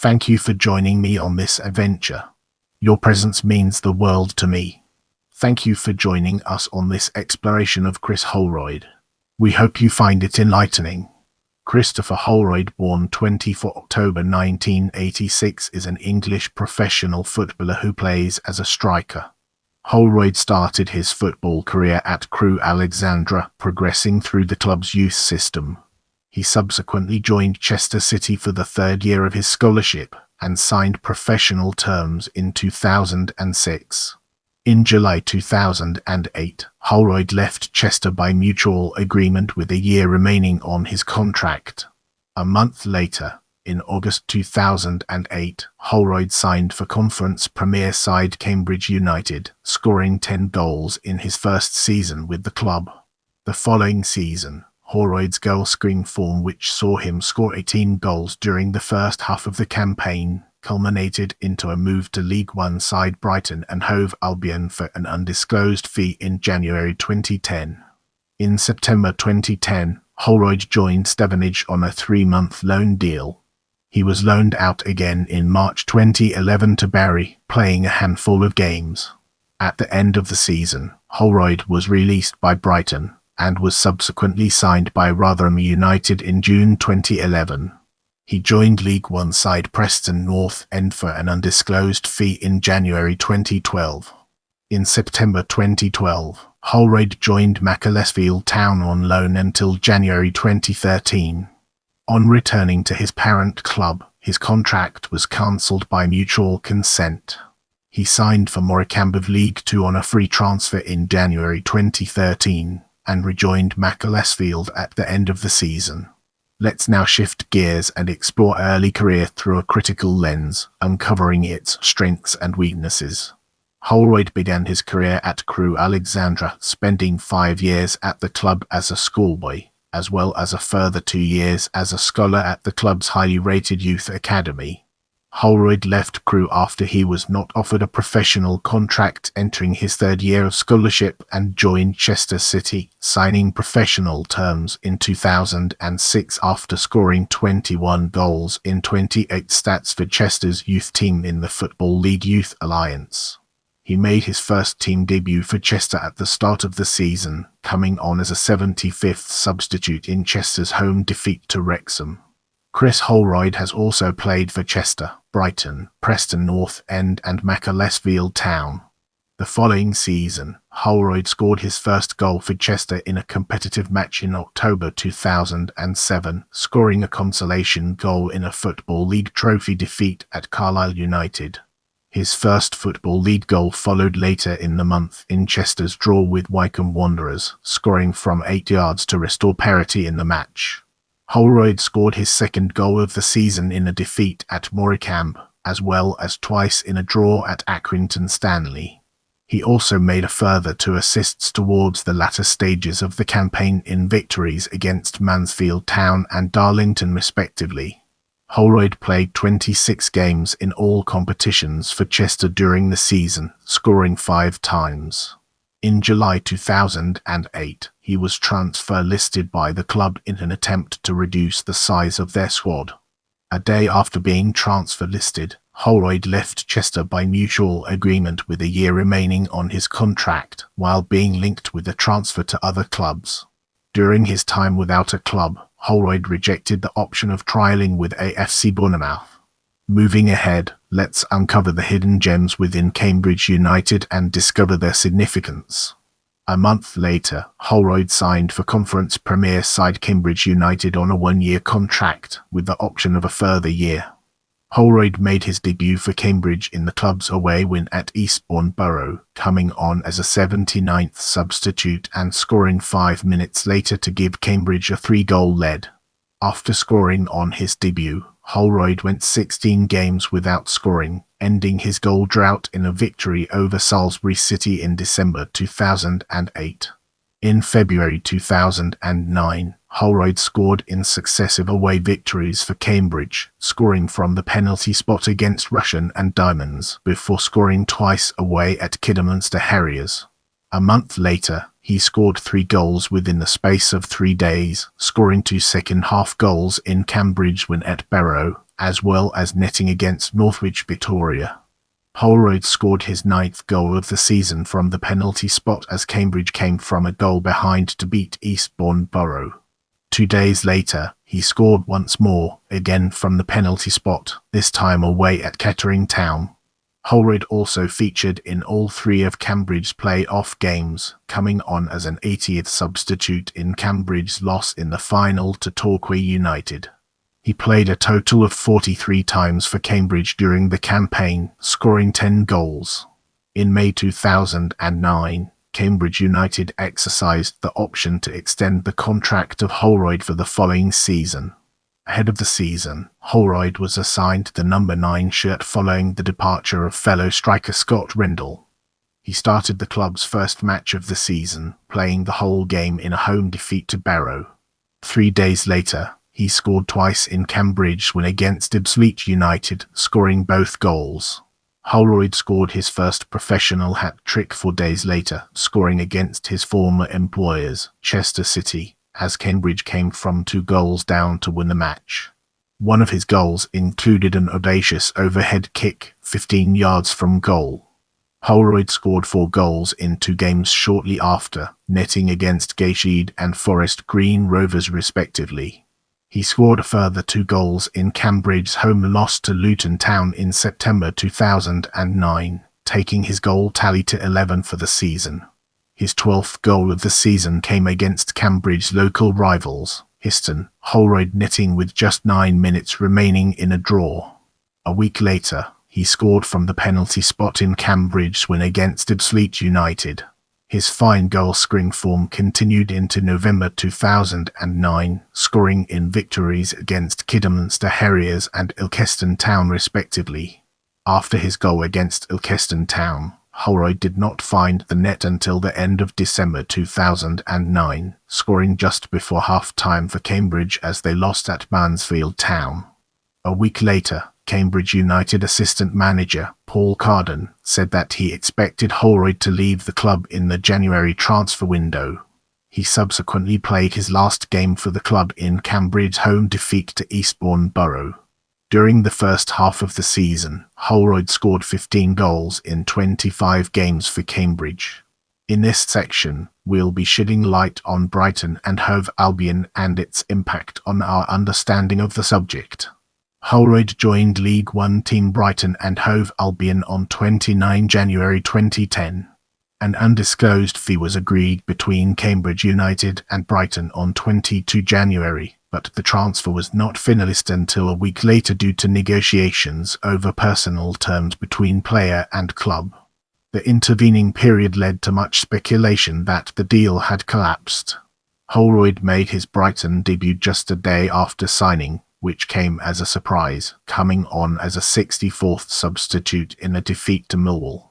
Thank you for joining me on this adventure. Your presence means the world to me. Thank you for joining us on this exploration of Chris Holroyd. We hope you find it enlightening. Christopher Holroyd, born 24 October 1986, is an English professional footballer who plays as a striker. Holroyd started his football career at Crewe Alexandra, progressing through the club's youth system. He subsequently joined Chester City for the third year of his scholarship and signed professional terms in 2006. In July 2008, Holroyd left Chester by mutual agreement with a year remaining on his contract. A month later, in August 2008, Holroyd signed for Conference Premier side Cambridge United, scoring 10 goals in his first season with the club. The following season, Holroyd's goal-scoring form, which saw him score 18 goals during the first half of the campaign, culminated into a move to League One side Brighton and Hove Albion for an undisclosed fee in January 2010. In September 2010, Holroyd joined Stevenage on a 3-month loan deal. He was loaned out again in March 2011 to Barry, playing a handful of games. At the end of the season, Holroyd was released by Brighton and was subsequently signed by Rotherham United in June 2011. He joined League One side Preston North End for an undisclosed fee in January 2012. In September 2012, Holroyd joined Macclesfield Town on loan until January 2013. On returning to his parent club, his contract was cancelled by mutual consent. He signed for Morecambe of League Two on a free transfer in January 2013. And rejoined Macclesfield at the end of the season. Let's now shift gears and explore early career through a critical lens, uncovering its strengths and weaknesses. Holroyd began his career at Crewe Alexandra, spending 5 years at the club as a schoolboy, as well as a further 2 years as a scholar at the club's highly rated youth academy. Holroyd left Crewe after he was not offered a professional contract entering his third year of scholarship and joined Chester City, signing professional terms in 2006 after scoring 21 goals in 28 stats for Chester's youth team in the Football League Youth Alliance. He made his first team debut for Chester at the start of the season, coming on as a 75th substitute in Chester's home defeat to Wrexham. Chris Holroyd has also played for Chester, Brighton, Preston North End and Macclesfield Town. The following season, Holroyd scored his first goal for Chester in a competitive match in October 2007, scoring a consolation goal in a Football League Trophy defeat at Carlisle United. His first Football League goal followed later in the month in Chester's draw with Wycombe Wanderers, scoring from 8 yards to restore parity in the match. Holroyd scored his second goal of the season in a defeat at Morecambe, as well as twice in a draw at Accrington Stanley. He also made a further 2 assists towards the latter stages of the campaign in victories against Macclesfield Town and Darlington respectively. Holroyd played 26 games in all competitions for Chester during the season, scoring 5 times. In July 2008, he was transfer listed by the club in an attempt to reduce the size of their squad. A day after being transfer listed, Holroyd left Chester by mutual agreement with a year remaining on his contract, while being linked with a transfer to other clubs. During his time without a club, Holroyd rejected the option of trialling with AFC Bournemouth. Moving ahead, let's uncover the hidden gems within Cambridge United and discover their significance. A month later, Holroyd signed for Conference Premier side Cambridge United on a 1-year contract, with the option of a further year. Holroyd made his debut for Cambridge in the club's away win at Eastbourne Borough, coming on as a 79th substitute and scoring 5 minutes later to give Cambridge a 3-goal lead. After scoring on his debut, Holroyd went 16 games without scoring, ending his goal drought in a victory over Salisbury City in December 2008. In February 2009, Holroyd scored in successive away victories for Cambridge, scoring from the penalty spot against Russian and Diamonds, before scoring twice away at Kidderminster Harriers. A month later, he scored 3 goals within the space of 3 days, scoring 2 second-half goals in Cambridge win at Barrow, as well as netting against Norwich Victoria. Holroyd scored his 9th goal of the season from the penalty spot as Cambridge came from a goal behind to beat Eastbourne Borough. 2 days later, he scored once more, again from the penalty spot, this time away at Kettering Town. Holroyd also featured in all 3 of Cambridge's play-off games, coming on as an 80th substitute in Cambridge's loss in the final to Torquay United. He played a total of 43 times for Cambridge during the campaign, scoring 10 goals. In May 2009, Cambridge United exercised the option to extend the contract of Holroyd for the following season. Ahead of the season, Holroyd was assigned the number 9 shirt following the departure of fellow striker Scott Rendell. He started the club's first match of the season, playing the whole game in a home defeat to Barrow. 3 days later, he scored twice in Cambridge's win against Ipswich United, scoring both goals. Holroyd scored his first professional hat-trick 4 days later, scoring against his former employers, Chester City, as Cambridge came from 2 goals down to win the match. One of his goals included an audacious overhead kick 15 yards from goal. Holroyd scored 4 goals in 2 games shortly after, netting against Gateshead and Forest Green Rovers respectively. He scored a further 2 goals in Cambridge's home loss to Luton Town in September 2009, taking his goal tally to 11 for the season. His 12th goal of the season came against Cambridge's local rivals, Histon, Holroyd netting with just 9 minutes remaining in a draw. A week later, he scored from the penalty spot in Cambridge's win against Ipswich United. His fine goal-scoring form continued into November 2009, scoring in victories against Kidderminster Harriers and Ilkeston Town respectively. After his goal against Ilkeston Town, Holroyd did not find the net until the end of December 2009, scoring just before half-time for Cambridge as they lost at Macclesfield Town. A week later, Cambridge United assistant manager Paul Carden said that he expected Holroyd to leave the club in the January transfer window. He subsequently played his last game for the club in Cambridge's home defeat to Eastbourne Borough. During the first half of the season, Holroyd scored 15 goals in 25 games for Cambridge. In this section, we'll be shedding light on Brighton and Hove Albion and its impact on our understanding of the subject. Holroyd joined League One team Brighton and Hove Albion on 29 January 2010. An undisclosed fee was agreed between Cambridge United and Brighton on 22 January, but the transfer was not finalised until a week later due to negotiations over personal terms between player and club. The intervening period led to much speculation that the deal had collapsed. Holroyd made his Brighton debut just a day after signing, which came as a surprise, coming on as a 64th substitute in a defeat to Millwall.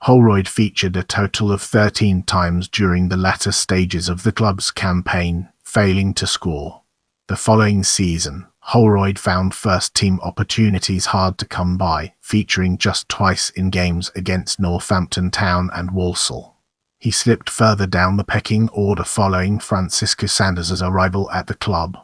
Holroyd featured a total of 13 times during the latter stages of the club's campaign, failing to score. The following season, Holroyd found first-team opportunities hard to come by, featuring just twice in games against Northampton Town and Walsall. He slipped further down the pecking order following Francisco Sanders' arrival at the club.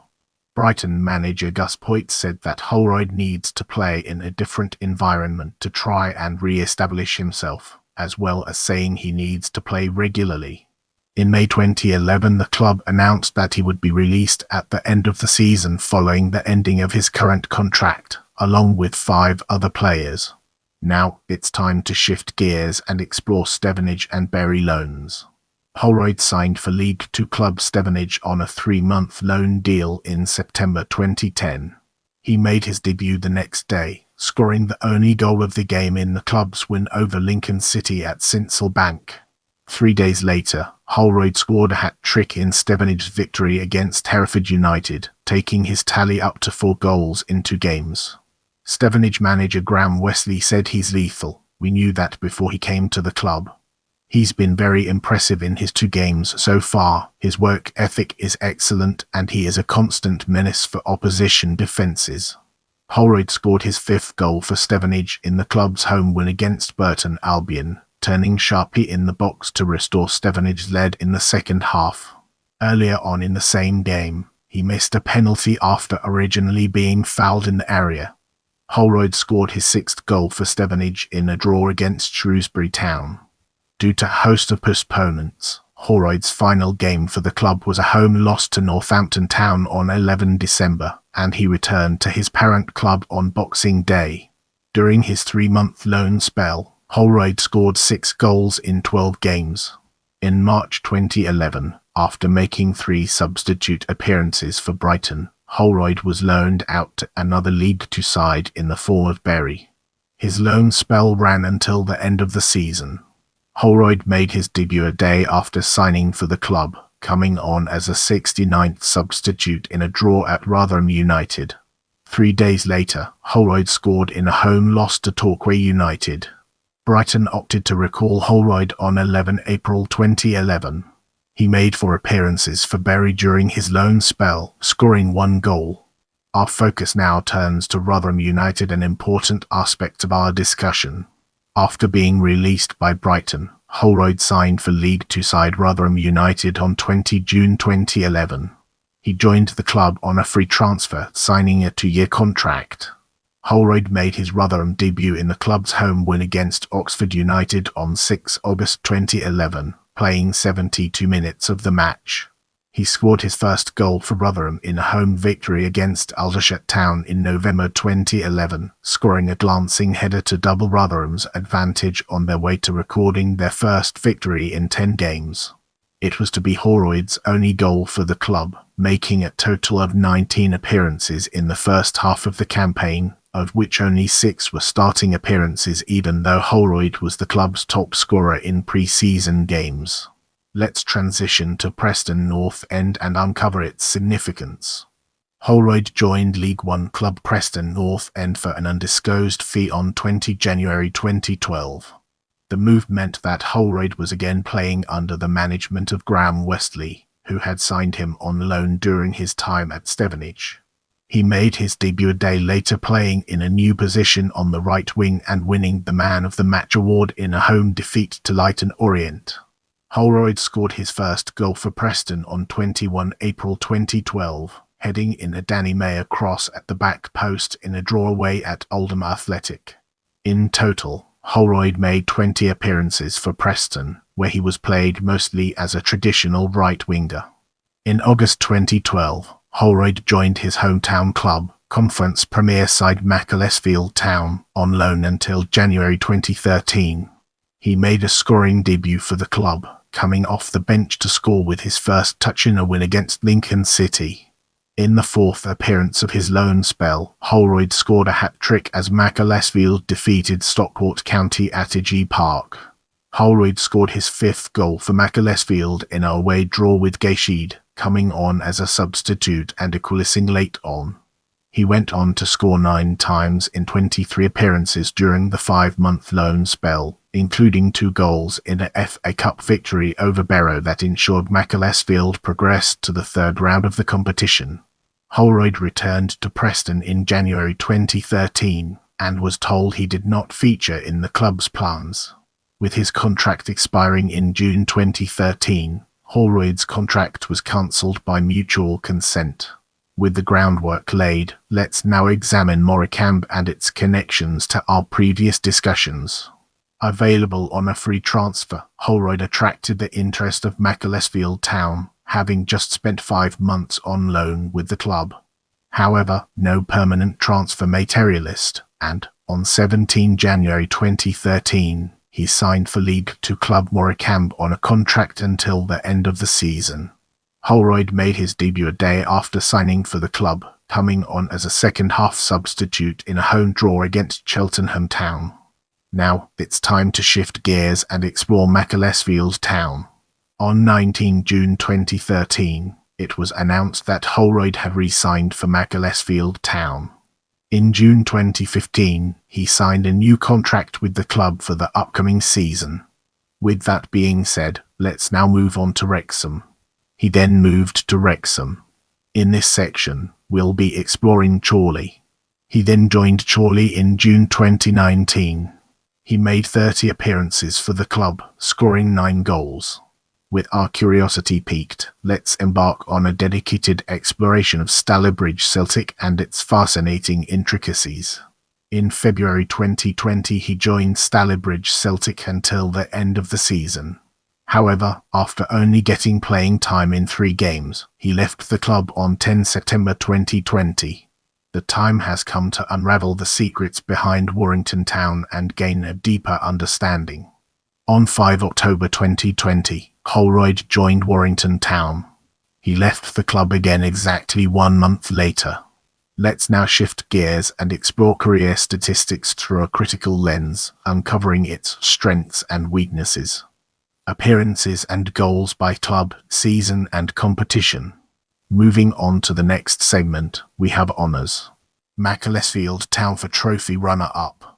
Brighton manager Gus Poyet said that Holroyd needs to play in a different environment to try and re-establish himself, as well as saying he needs to play regularly. In May 2011, the club announced that he would be released at the end of the season following the ending of his current contract, along with 5 other players. Now it's time to shift gears and explore Stevenage and Bury loans. Holroyd signed for League Two club Stevenage on a 3-month loan deal in September 2010. He made his debut the next day, scoring the only goal of the game in the club's win over Lincoln City at Sincil Bank. 3 days later, Holroyd scored a hat-trick in Stevenage's victory against Hereford United, taking his tally up to 4 goals in 2 games. Stevenage manager Graham Wesley said he's lethal. We knew that before he came to the club. He's been very impressive in his 2 games so far. His work ethic is excellent and he is a constant menace for opposition defences. Holroyd scored his 5th goal for Stevenage in the club's home win against Brighton Albion, turning sharply in the box to restore Stevenage's lead in the second half. Earlier on in the same game, he missed a penalty after originally being fouled in the area. Holroyd scored his sixth goal for Stevenage in a draw against Shrewsbury Town. Due to a host of postponements, Holroyd's final game for the club was a home loss to Northampton Town on 11 December, and he returned to his parent club on Boxing Day. During his 3-month loan spell, Holroyd scored 6 goals in 12 games. In March 2011, after making 3 substitute appearances for Brighton, Holroyd was loaned out to another League Two side in the form of Bury. His loan spell ran until the end of the season. Holroyd made his debut a day after signing for the club, coming on as a 69th substitute in a draw at Rotherham United. 3 days later, Holroyd scored in a home loss to Torquay United. Brighton opted to recall Holroyd on 11 April 2011. He made 4 appearances for Bury during his loan spell, scoring 1 goal. Our focus now turns to Rotherham United, an important aspect of our discussion. After being released by Brighton, Holroyd signed for League Two side Rotherham United on 20 June 2011. He joined the club on a free transfer, signing a 2-year contract. Holroyd made his Rotherham debut in the club's home win against Oxford United on 6 August 2011, playing 72 minutes of the match. He scored his first goal for Rotherham in a home victory against Aldershot Town in November 2011, scoring a glancing header to double Rotherham's advantage on their way to recording their first victory in 10 games. It was to be Holroyd's only goal for the club, making a total of 19 appearances in the first half of the campaign, of which only 6 were starting appearances, even though Holroyd was the club's top scorer in pre-season games. Let's transition to Preston North End and uncover its significance. Holroyd joined League One club Preston North End for an undisclosed fee on 20 January 2012. The move meant that Holroyd was again playing under the management of Graham Westley, who had signed him on loan during his time at Stevenage. He made his debut a day later, playing in a new position on the right wing and winning the Man of the Match award in a home defeat to Leyton Orient. Holroyd scored his first goal for Preston on 21 April 2012, heading in a Danny Mayer cross at the back post in a draw away at Oldham Athletic. In total, Holroyd made 20 appearances for Preston, where he was played mostly as a traditional right winger. In August 2012, Holroyd joined his hometown club, Conference Premier side Macclesfield Town, on loan until January 2013. He made a scoring debut for the club, coming off the bench to score with his first touch in a win against Lincoln City. In the 4th appearance of his loan spell, Holroyd scored a hat-trick as Macclesfield defeated Stockport County at G Park. Holroyd scored his 5th goal for Macclesfield in a away draw with Gateshead, coming on as a substitute and equalising late on. He went on to score 9 times in 23 appearances during the 5-month loan spell, including 2 goals in a FA Cup victory over Barrow that ensured Macclesfield progressed to the 3rd round of the competition. Holroyd returned to Preston in January 2013 and was told he did not feature in the club's plans. With his contract expiring in June 2013, Holroyd's contract was cancelled by mutual consent. With the groundwork laid, let's now examine Morecambe and its connections to our previous discussions. Available on a free transfer, Holroyd attracted the interest of Macclesfield Town, having just spent 5 months on loan with the club. However, no permanent transfer materialised, and, on 17 January 2013, he signed for League Two club Morecambe on a contract until the end of the season. Holroyd made his debut a day after signing for the club, coming on as a second-half substitute in a home draw against Cheltenham Town. Now, it's time to shift gears and explore Macclesfield Town. On 19 June 2013, it was announced that Holroyd had re-signed for Macclesfield Town. In June 2015, he signed a new contract with the club for the upcoming season. With that being said, let's now move on to Wrexham. He then moved to Wrexham. In this section, we'll be exploring Chorley. He then joined Chorley in June 2019. He made 30 appearances for the club, scoring 9 goals. With our curiosity piqued, let's embark on a dedicated exploration of Stalybridge Celtic and its fascinating intricacies. In February 2020 he joined Stalybridge Celtic until the end of the season. However, after only getting playing time in 3 games, he left the club on 10 September 2020. The time has come to unravel the secrets behind Warrington Town and gain a deeper understanding. On 5 October 2020, Holroyd joined Warrington Town. He left the club again exactly 1 month later. Let's now shift gears and explore career statistics through a critical lens, uncovering its strengths and weaknesses. Appearances and goals by club, season and competition. Moving on to the next segment, we have honours. Macclesfield Town for trophy runner-up.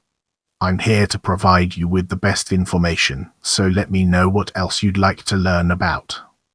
I'm here to provide you with the best information, so let me know what else you'd like to learn about.